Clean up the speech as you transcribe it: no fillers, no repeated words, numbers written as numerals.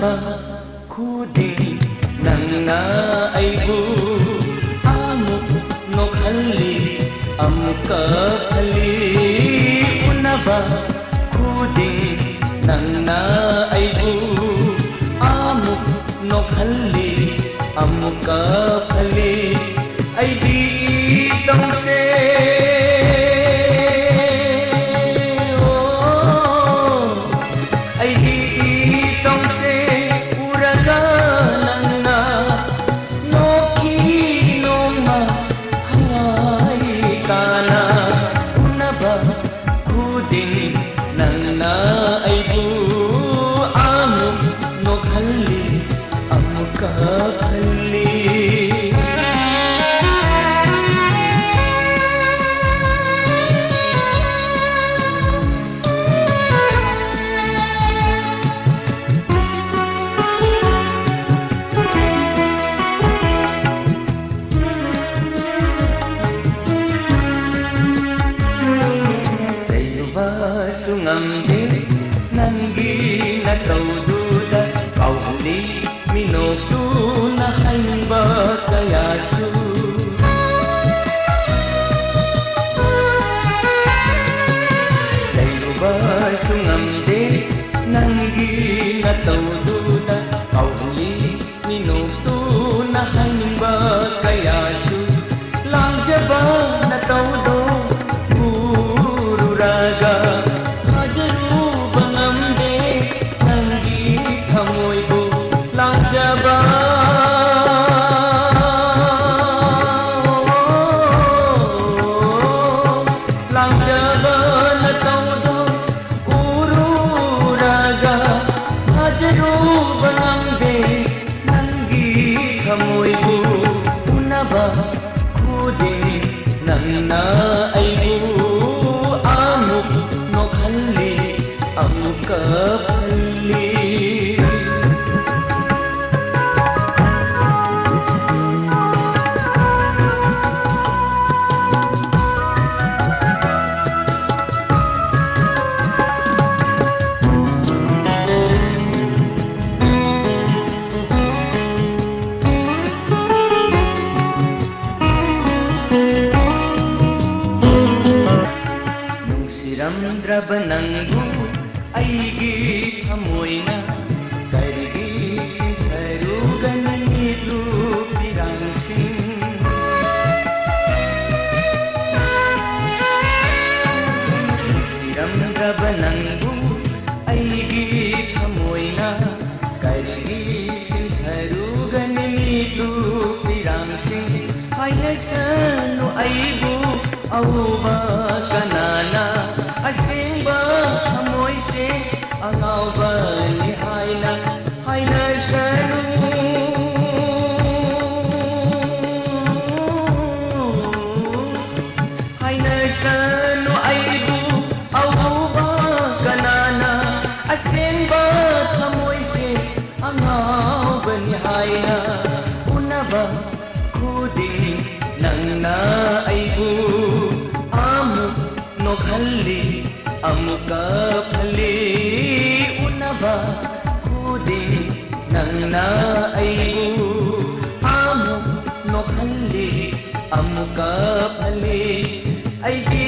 Unaba khuding nangna aibu amuk nokhalli amuka khali unaba khuding nangna aibu amuk nokhalli amuka khali aidi tause sungamde nangi na taududa kauli minotu na hanba kayasu jaiba sungamde nangi na taududa kauli minotu na hanba kayasu langjaba na taudo guru raga khuding nangna aibu amuk nokhalli amuka phalli Ramdraba nangbu aigi thamoina karigi sintharu ganani rupirangsing Ramdraba nangbu aigi thamoina karigi sintharu ganani rupirangsing hayasanu aibu auba kanana asingba thamoy se angauba ni haina haina shanu aibu auba kanana asingba thamoy se angauba ni haina unaba khuding nangna aibu amuk nokhalli amuka phali unaba khuding nangna aibu amuk nokhalli amuka phali aidi